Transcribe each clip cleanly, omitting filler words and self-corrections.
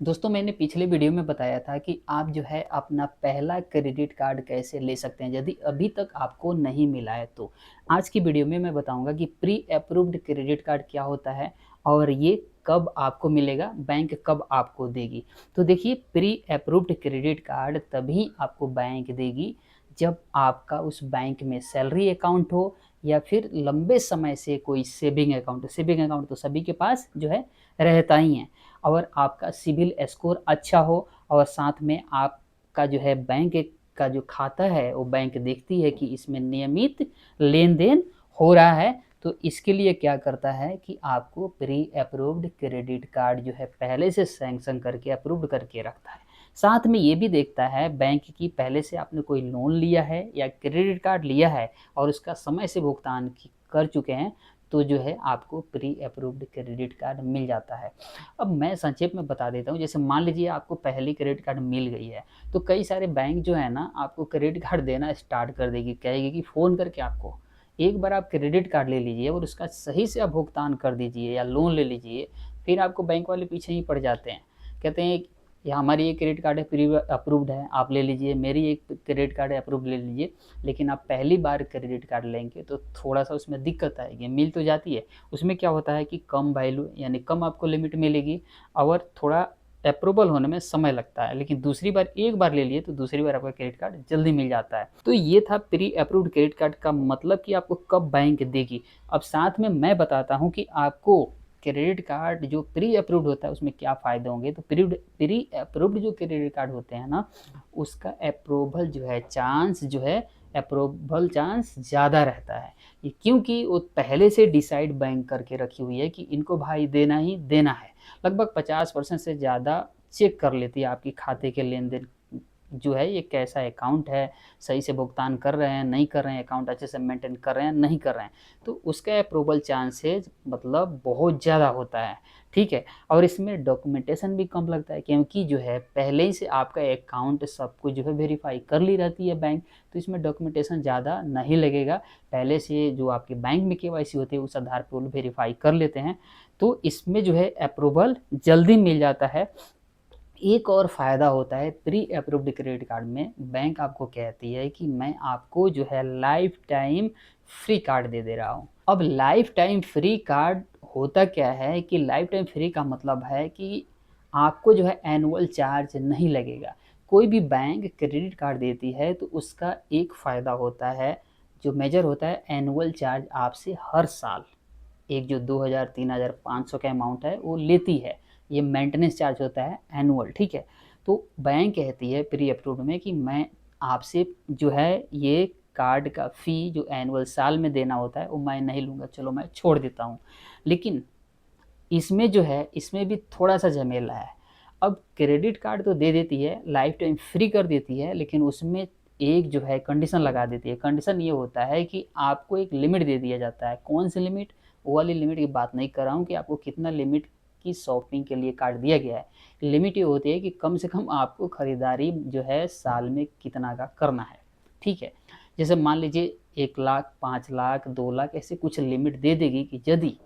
दोस्तों मैंने पिछले वीडियो में बताया था कि आप जो है अपना पहला क्रेडिट कार्ड कैसे ले सकते हैं यदि अभी तक आपको नहीं मिला है तो। आज की वीडियो में मैं बताऊंगा कि प्री अप्रूव्ड क्रेडिट कार्ड क्या होता है और ये कब आपको मिलेगा, बैंक कब आपको देगी। तो देखिए, प्री अप्रूव्ड क्रेडिट कार्ड तभी आपको बैंक देगी जब आपका उस बैंक में सैलरी अकाउंट हो या फिर लंबे समय से कोई सेविंग अकाउंट तो सभी के पास जो है रहता ही है, और आपका सिबिल स्कोर अच्छा हो और साथ में आपका जो है बैंक का जो खाता है वो बैंक देखती है कि इसमें नियमित लेन देन हो रहा है। तो इसके लिए क्या करता है कि आपको प्री अप्रूव्ड क्रेडिट कार्ड जो है पहले से सैंक्शन करके अप्रूव्ड करके रखता है। साथ में ये भी देखता है बैंक की पहले से आपने कोई लोन लिया है या क्रेडिट कार्ड लिया है और उसका समय से भुगतान कर चुके हैं तो जो है आपको प्री अप्रूव्ड क्रेडिट कार्ड मिल जाता है। अब मैं संक्षेप में बता देता हूँ, जैसे मान लीजिए आपको पहली क्रेडिट कार्ड मिल गई है तो कई सारे बैंक जो है ना आपको क्रेडिट कार्ड देना स्टार्ट कर देगी, कहेगी कि फ़ोन करके आपको एक बार आप क्रेडिट कार्ड ले लीजिए और उसका सही से आप भुगतान कर दीजिए या लोन ले लीजिए। फिर आपको बैंक वाले पीछे ही पड़ जाते हैं, कहते हैं या हमारी ये क्रेडिट कार्ड है प्री अप्रूव्ड है आप ले लीजिए, मेरी एक क्रेडिट कार्ड है अप्रूव्ड ले लीजिए। लेकिन आप पहली बार क्रेडिट कार्ड लेंगे तो थोड़ा सा उसमें दिक्कत आएगी, मिल तो जाती है। उसमें क्या होता है कि कम वैल्यू यानी कम आपको लिमिट मिलेगी और थोड़ा अप्रूवल होने में समय लगता है। लेकिन दूसरी बार एक बार ले लिए तो दूसरी बार आपका क्रेडिट कार्ड जल्दी मिल जाता है। तो ये था प्री अप्रूव्ड क्रेडिट कार्ड का मतलब कि आपको कब बैंक देगी। अब साथ में मैं बताता हूँ कि आपको क्रेडिट कार्ड जो प्री अप्रूव्ड होता है उसमें क्या फ़ायदे होंगे। तो प्री अप्रूव्ड जो क्रेडिट कार्ड होते हैं ना, उसका अप्रूवल चांस ज़्यादा रहता है। ये क्योंकि वो पहले से डिसाइड बैंक करके रखी हुई है कि इनको भाई देना ही देना है। लगभग 50% से ज़्यादा चेक कर लेती है आपकी खाते के लेन देन जो है, ये कैसा अकाउंट है, सही से भुगतान कर रहे हैं नहीं कर रहे हैं, अकाउंट अच्छे से मेंटेन कर रहे हैं नहीं कर रहे हैं। तो उसका अप्रूवल चांसेज मतलब बहुत ज़्यादा होता है, ठीक है। और इसमें डॉक्यूमेंटेशन भी कम लगता है क्योंकि जो है पहले ही से आपका अकाउंट सब कुछ जो है वेरीफाई कर ली रहती है बैंक। तो इसमें डॉक्यूमेंटेशन ज़्यादा नहीं लगेगा, पहले से जो आपके बैंक में केवाईसी होती है उस आधार पर वो वेरीफाई कर लेते हैं। तो इसमें जो है अप्रूवल जल्दी मिल जाता है। एक और फ़ायदा होता है प्री अप्रूव्ड क्रेडिट कार्ड में, बैंक आपको कहती है कि मैं आपको जो है लाइफ टाइम फ्री कार्ड दे रहा हूँ। अब लाइफ टाइम फ्री कार्ड होता क्या है कि लाइफ टाइम फ्री का मतलब है कि आपको जो है एनुअल चार्ज नहीं लगेगा। कोई भी बैंक क्रेडिट कार्ड देती है तो उसका एक फ़ायदा होता है, जो मेजर होता है एनुअल चार्ज आपसे हर साल एक जो 2000 3000 500 का अमाउंट है वो लेती है। ये मेंटेनेंस चार्ज होता है एनुअल, ठीक है। तो बैंक कहती है प्री अप्रूव्ड में कि मैं आपसे जो है ये कार्ड का फ़ी जो एनुअल साल में देना होता है वो मैं नहीं लूँगा, चलो मैं छोड़ देता हूँ। लेकिन इसमें जो है इसमें भी थोड़ा-सा झमेला है। अब क्रेडिट कार्ड तो दे देती है, लाइफ टाइम फ्री कर देती है, लेकिन उसमें एक जो है कंडीशन लगा देती है। कंडीशन ये होता है कि आपको एक लिमिट दे दिया जाता है। कौन-सी लिमिट? वो वाली लिमिट की बात नहीं कर रहा हूँ कि आपको कितना लिमिट की शॉपिंग के लिए कार्ड दिया गया है। लिमिट ये होती है कि कम से कम आपको खरीदारी जो है साल में कितना का करना है, ठीक है। जैसे मान लीजिए 1 लाख, 5 लाख, 2 लाख ऐसे कुछ लिमिट दे देगी कि यदि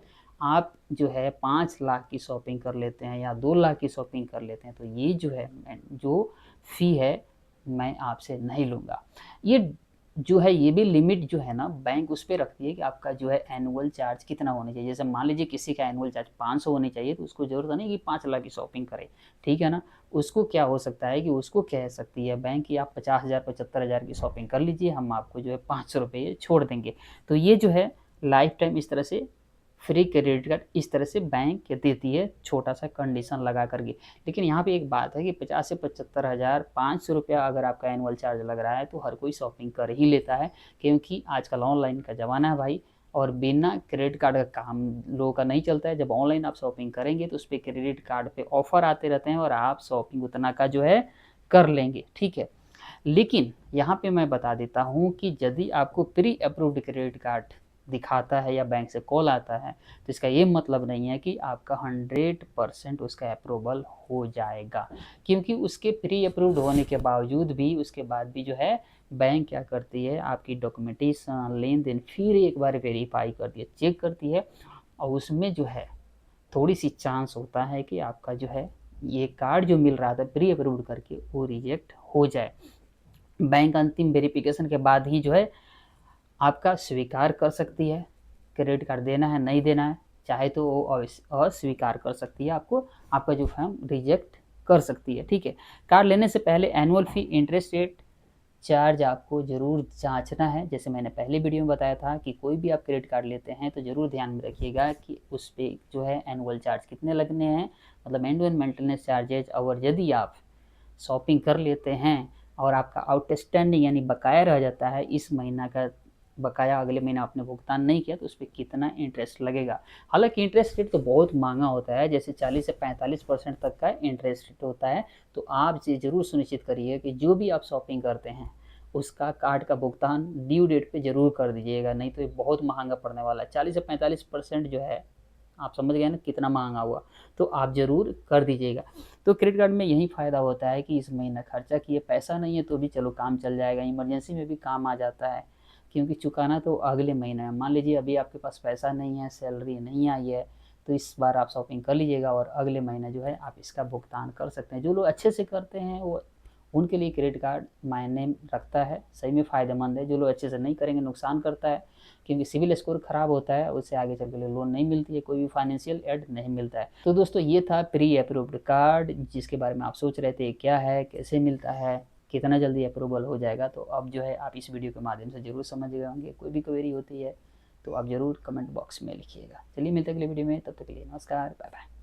आप जो है 5 लाख की शॉपिंग कर लेते हैं या 2 लाख की शॉपिंग कर लेते हैं तो ये जो है जो फ़ी है मैं आपसे नहीं लूँगा। ये जो है ये भी लिमिट जो है ना बैंक उस पे रखती है कि आपका जो है एनुअल चार्ज कितना होना चाहिए। जैसे मान लीजिए किसी का एनुअल चार्ज 500 होनी चाहिए तो उसको ज़रूरत नहीं कि 5 लाख की शॉपिंग करे, ठीक है ना। उसको क्या हो सकता है कि उसको कह सकती है बैंक कि आप 50,000 75,000 की शॉपिंग कर लीजिए, हम आपको जो है ₹500 छोड़ देंगे। तो ये जो है लाइफ टाइम इस तरह से फ्री क्रेडिट कार्ड इस तरह से बैंक देती है, छोटा-सा कंडीशन लगा कर के। लेकिन यहाँ पे एक बात है कि 50 से 75,000 ₹500 अगर आपका एनुअल चार्ज लग रहा है तो हर कोई शॉपिंग कर ही लेता है, क्योंकि आजकल ऑनलाइन का ज़माना है भाई। और बिना क्रेडिट कार्ड का काम लोगों का नहीं चलता है। जब ऑनलाइन आप शॉपिंग करेंगे तो उसपे क्रेडिट कार्ड पे ऑफ़र आते रहते हैं और आप शॉपिंग उतना का जो है कर लेंगे, ठीक है। लेकिन यहाँ पे मैं बता देता हूँ कि यदि आपको प्री अप्रूव्ड क्रेडिट कार्ड दिखाता है या बैंक से कॉल आता है तो इसका ये मतलब नहीं है कि आपका 100% उसका अप्रूवल हो जाएगा, क्योंकि उसके प्री अप्रूव्ड होने के बावजूद भी उसके बाद भी जो है बैंक क्या करती है आपकी डॉक्यूमेंटेशन लेन देन फिर एक बार वेरीफाई करती है, चेक करती है। और उसमें जो है थोड़ी सी चांस होता है कि आपका जो है ये कार्ड जो मिल रहा था प्री अप्रूव्ड करके वो रिजेक्ट हो जाए। बैंक अंतिम वेरिफिकेशन के बाद ही जो है आपका स्वीकार कर सकती है, क्रेडिट कार्ड देना है नहीं देना है, चाहे तो वो अस्वीकार कर सकती है आपको, आपका जो फॉर्म रिजेक्ट कर सकती है। ठीक है, कार्ड लेने से पहले एनुअल फी, इंटरेस्ट रेट, चार्ज आपको ज़रूर जांचना है। जैसे मैंने पहले वीडियो में बताया था कि कोई भी आप क्रेडिट कार्ड लेते हैं तो ज़रूर ध्यान में रखिएगा कि उस पर जो है एनुअल चार्ज कितने लगने हैं, मतलब एनुअल मेंटेनेंस चार्जेज। और यदि आप शॉपिंग कर लेते हैं और आपका आउटस्टैंडिंग यानी बकाया रह जाता है, इस महीना का बकाया अगले महीना आपने भुगतान नहीं किया, तो उस पर कितना इंटरेस्ट लगेगा। हालांकि इंटरेस्ट रेट तो बहुत महंगा होता है, जैसे 40 से 45% तक का इंटरेस्ट रेट होता है। तो आप ये जरूर सुनिश्चित करिए कि जो भी आप शॉपिंग करते हैं उसका कार्ड का भुगतान ड्यू डेट पे जरूर कर दीजिएगा, नहीं तो ये बहुत महंगा पड़ने वाला है। 40 से 45% जो है, आप समझ गए ना कितना महंगा हुआ, तो आप ज़रूर कर दीजिएगा। तो क्रेडिट कार्ड में यही फ़ायदा होता है कि इस महीना खर्चा किए, पैसा नहीं है तो भी चलो काम चल जाएगा, इमरजेंसी में भी काम आ जाता है, क्योंकि चुकाना तो अगले महीने है। मान लीजिए अभी आपके पास पैसा नहीं है, सैलरी नहीं आई है, तो इस बार आप शॉपिंग कर लीजिएगा और अगले महीने जो है आप इसका भुगतान कर सकते हैं। जो लोग अच्छे से करते हैं वो, उनके लिए क्रेडिट कार्ड मायने रखता है, सही में फ़ायदेमंद है। जो लोग अच्छे से नहीं करेंगे नुकसान करता है, क्योंकि सिविल स्कोर खराब होता है, उससे आगे चल के लोन नहीं मिलती है, कोई भी फाइनेंशियल एड नहीं मिलता है। तो दोस्तों ये था प्री अप्रूव्ड कार्ड, जिसके बारे में आप सोच रहे थे क्या है, कैसे मिलता है, कितना जल्दी अप्रूवल हो जाएगा। तो अब जो है आप इस वीडियो के माध्यम से ज़रूर समझ गए होंगे। कोई भी क्वेरी होती है तो आप ज़रूर कमेंट बॉक्स में लिखिएगा। चलिए मिलते हैं अगले वीडियो में, तब तक के लिए नमस्कार, बाय बाय।